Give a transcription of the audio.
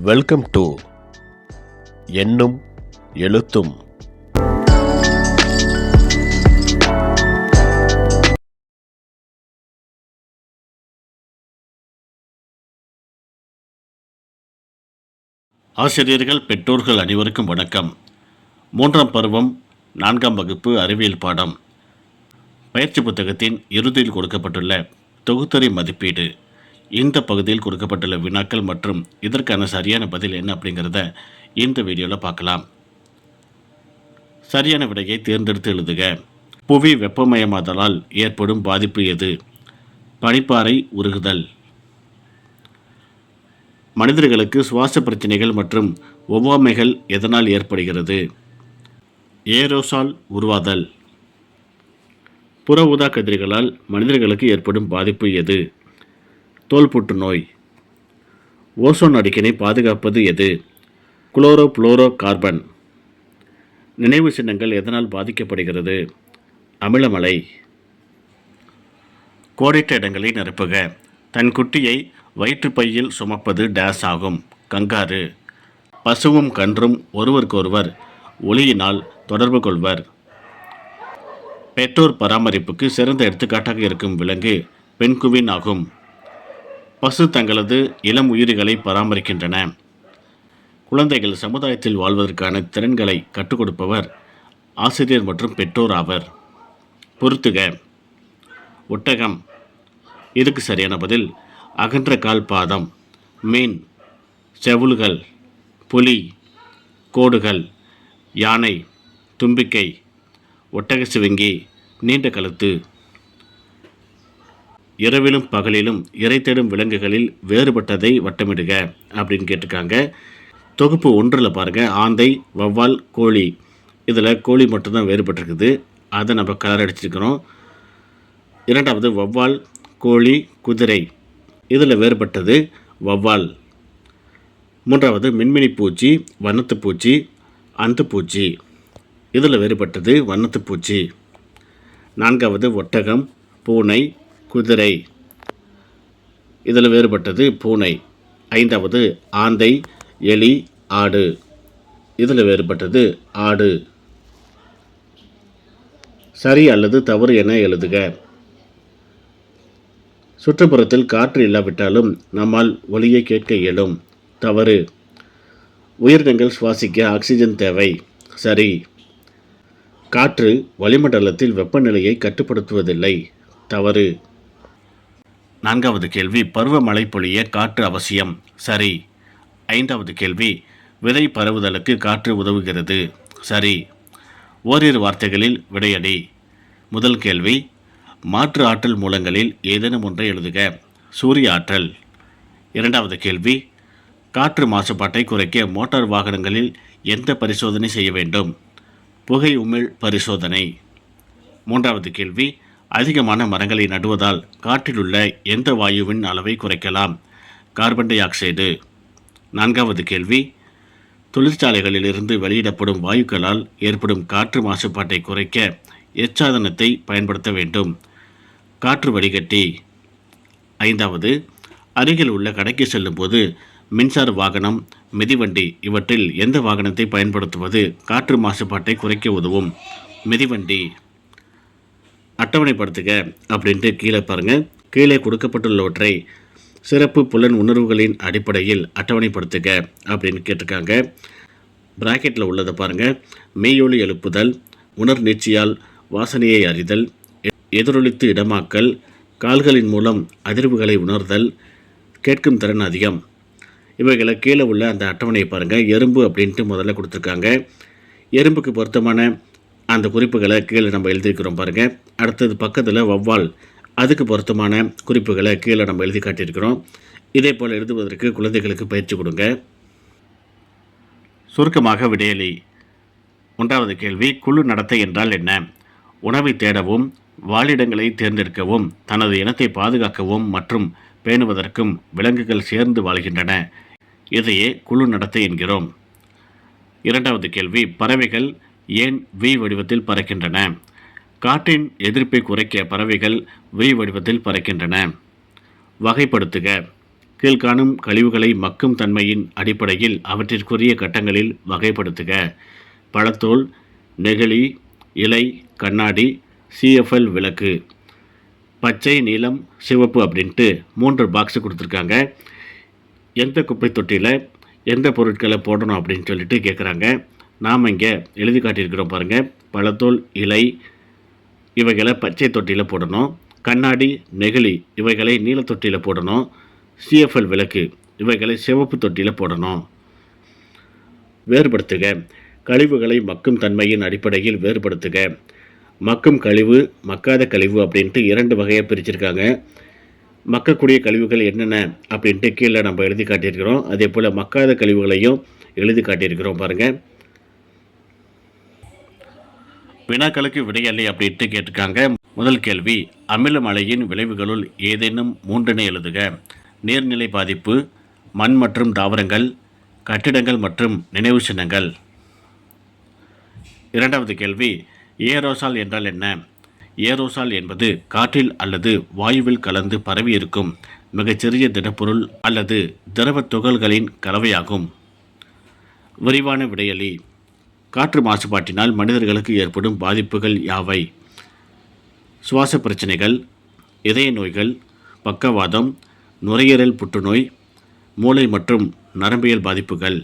Welcome to எண்ணும் எழுத்தும். ஆசிரியர்கள், பெற்றோர்கள் அனைவருக்கும் வணக்கம். 3ஆம் பருவம் 4ஆம் வகுப்பு அறிவியல் பாடம் பயிற்சி புத்தகத்தின் இறுதியில் கொடுக்கப்பட்டுள்ள தொகுத்துரை மதிப்பீடு. இந்த பகுதியில் கொடுக்கப்பட்டுள்ள வினாக்கள் மற்றும் இதற்கான சரியான பதில் என்ன அப்படிங்கிறத இந்த வீடியோவில் பார்க்கலாம். சரியான விடையை தேர்ந்தெடுத்து எழுதுக. புவி வெப்பமயமாதலால் ஏற்படும் பாதிப்பு எது? பனிப்பாறை உருகுதல். மனிதர்களுக்கு சுவாச பிரச்சனைகள் மற்றும் ஒவ்வாமைகள் எதனால் ஏற்படுகிறது? ஏரோசால் உருவாதல். புற ஊதா கதிர்களால் மனிதர்களுக்கு ஏற்படும் பாதிப்பு எது? தோல் புற்றுநோய். ஓசோன் அடுக்கினை பாதுகாப்பது எது? Chlorofluoro carbon. நினைவு சின்னங்கள் எதனால் பாதிக்கப்படுகிறது? அமிலமலை. கோடிட்ட இடங்களை நிரப்புக. தன் குட்டியை வயிற்றுப்பையில் சுமப்பது டேஸ் ஆகும். கங்காரு. பசுவும் கன்றும் ஒருவருக்கொருவர் ஒளியினால் தொடர்பு கொள்வர். பெற்றோர் பராமரிப்புக்கு சிறந்த எடுத்துக்காட்டாக இருக்கும் விலங்கு பென்குவின் ஆகும். பசு தங்களது இளம் உயிரிகளை பராமரிக்கின்றன. குழந்தைகள் சமுதாயத்தில் வாழ்வதற்கான திறன்களை கற்றுக் கொடுப்பவர் ஆசிரியர் மற்றும் பெற்றோர் ஆவர். பொறுத்துக. ஒட்டகம். இதுக்கு சரியான பதில் அகன்ற கால் பாதம். மீன், செவுள்கள். புலி, கோடுகள். யானை, தும்பிக்கை. ஒட்டக சிவிங்கி, நீண்ட கழுத்து. இரவிலும் பகலிலும் இரை தேடும் விலங்குகளில் வேறுபட்டதை வட்டமிடுக அப்படின்னு கேட்டிருக்காங்க. தொகுப்பு 1 பாருங்கள், ஆந்தை, வௌவால், கோழி. இதில் கோழி மட்டும்தான் வேறுபட்டிருக்குது, அதை நம்ம கலர் அடிச்சிருக்கிறோம். 2வது வௌவால், கோழி, குதிரை. இதில் வேறுபட்டது வௌவால். 3வது மின்மினி பூச்சி, வண்ணத்து பூச்சி, அந்துப்பூச்சி. இதில் வேறுபட்டது வண்ணத்து பூச்சி. 4வது ஒட்டகம், பூனை, குதிரை. இதில் வேறுபட்டது பூனை. 5வது ஆந்தை, எலி, ஆடு. இதில் வேறுபட்டது ஆடு. சரி அல்லது தவறு என எழுதுக. சுற்றுப்புறத்தில் காற்று இல்லாவிட்டாலும் நம்மால் ஒலியை கேட்க இயலும். தவறு. உயிரினங்கள் சுவாசிக்க ஆக்சிஜன் தேவை. சரி. காற்று வளிமண்டலத்தில் வெப்பநிலையை கட்டுப்படுத்துவதில்லை. தவறு. 4வது கேள்வி, பருவமழை பொழிய காற்று அவசியம். சரி. 5வது கேள்வி, விதை பரவுதலுக்கு காற்று உதவுகிறது. சரி. ஓரிரு வார்த்தைகளில் விடையடி. முதல் கேள்வி, மாற்று ஆற்றல் மூலங்களில் ஏதேனும் ஒன்றை எழுதுக. சூரிய ஆற்றல். 2வது கேள்வி, காற்று மாசுபாட்டை குறைக்க மோட்டார் வாகனங்களில் எந்த பரிசோதனை செய்ய வேண்டும்? புகை உமிழ் பரிசோதனை. 3வது கேள்வி, அதிகமான மரங்களை நடுவதால் காற்றிலுள்ள எந்த வாயுவின் அளவை குறைக்கலாம்? Carbon di oxide. 4வது கேள்வி, தொழிற்சாலைகளிலிருந்து வெளியிடப்படும் வாயுக்களால் ஏற்படும் காற்று மாசுபாட்டை குறைக்க எச்சாதனத்தை பயன்படுத்த வேண்டும். காற்று வடிகட்டி. 5வது, அருகில் உள்ள கடைக்கு செல்லும்போது மின்சார வாகனம், மிதிவண்டி இவற்றில் எந்த வாகனத்தை பயன்படுத்துவது காற்று மாசுபாட்டை குறைக்க உதவும்? மிதிவண்டி. அட்டவணைப்படுத்துக அப்படின்ட்டு கீழே பாருங்கள். கீழே கொடுக்கப்பட்டுள்ளவற்றை சிறப்பு புலன் உணர்வுகளின் அடிப்படையில் அட்டவணைப்படுத்துக அப்படின்னு கேட்டிருக்காங்க. பிராக்கெட்டில் உள்ளதை பாருங்கள். மெய்யொலி எழுப்புதல், உணர் நீட்சியால் வாசனையை அறிதல், எதிரொலித்து இடமாக்கல், கால்களின் மூலம் அதிர்வுகளை உணர்தல், கேட்கும் திறன் அதிகம். இவைகளை கீழே உள்ள அந்த அட்டவணையை பாருங்கள். எறும்பு அப்படின்ட்டு முதல்ல கொடுத்துருக்காங்க. எறும்புக்கு பொருத்தமான அந்த குறிப்புகளை கீழே நம்ம எழுதியிருக்கிறோம் பாருங்கள். அடுத்தது பக்கத்தில் வௌவால், அதுக்கு பொருத்தமான குறிப்புகளை கீழே நம்ம எழுதி காட்டியிருக்கிறோம். இதே போல் எழுதுவதற்கு குழந்தைகளுக்கு பயிற்சி கொடுங்க. சுருக்கமாக விடையளி. 1வது கேள்வி, குழு நடத்தை என்றால் என்ன? உணவை தேடவும், வாழிடங்களை தேர்ந்தெடுக்கவும், தனது இனத்தை பாதுகாக்கவும் மற்றும் பேணுவதற்கும் விலங்குகள் சேர்ந்து வாழ்கின்றன. இதையே குழு நடத்தை என்கிறோம். 2வது கேள்வி, பறவைகள் ஏன் வி வடிவத்தில் பறக்கின்றன? காற்றின் எதிர்ப்பை குறைக்க பறவைகள் வி வடிவத்தில் பறக்கின்றன. வகைப்படுத்துக. கீழ்காணும் கழிவுகளை மக்கும் தன்மையின் அடிப்படையில் அவற்றிற்குரிய கட்டங்களில் வகைப்படுத்துக. பழத்தோல், நெகிழி, இலை, கண்ணாடி, CFL விளக்கு. பச்சை, நீலம், சிவப்பு அப்படின்ட்டு 3 பாக்ஸு கொடுத்துருக்காங்க. எந்த குப்பை தொட்டியில் எந்த பொருட்களை போடணும் அப்படின்னு சொல்லிட்டு கேட்குறாங்க. நாம் இங்கே எழுதி காட்டியிருக்கிறோம் பாருங்கள். பழத்தோல், இலை இவைகளை பச்சை தொட்டியில் போடணும். கண்ணாடி, நெகிழி இவைகளை நீல தொட்டியில் போடணும். CFL விளக்கு இவைகளை சிவப்பு தொட்டியில் போடணும். வேறுபடுத்துக. கழிவுகளை மக்கும் தன்மையின் அடிப்படையில் வேறுபடுத்துக. மக்கும் கழிவு, மக்காத கழிவு அப்படின்ட்டு 2 வகையாக பிரிச்சிருக்காங்க. மக்கக்கூடிய கழிவுகள் என்னென்ன அப்படின்ட்டு கீழே நம்ம எழுதி காட்டியிருக்கிறோம். அதே போல் மக்காத கழிவுகளையும் எழுதி காட்டியிருக்கிறோம் பாருங்கள். வினாக்களுக்கு விடையல்லை அப்படின்ட்டு கேட்டிருக்காங்க. முதல் கேள்வி, அமில மழையின் விளைவுகளுள் ஏதேனும் 3 எழுதுக. நீர்நிலை பாதிப்பு, மண் மற்றும் தாவரங்கள், கட்டிடங்கள் மற்றும் நினைவு சின்னங்கள். இரண்டாவது கேள்வி, ஏரோசால் என்றால் என்ன? ஏரோசால் என்பது காற்றில் அல்லது வாயுவில் கலந்து பரவி இருக்கும் மிகச்சிறிய திடப்பொருள் அல்லது திரவ துகள்களின் கலவையாகும். விரிவான விடையளி. காற்று மாசுபாட்டினால் மனிதர்களுக்கு ஏற்படும் பாதிப்புகள் யாவை? சுவாச பிரச்சனைகள், இதய நோய்கள், பக்கவாதம், நுரையீரல் புற்றுநோய், மூளை மற்றும் நரம்பியல் பாதிப்புகள்.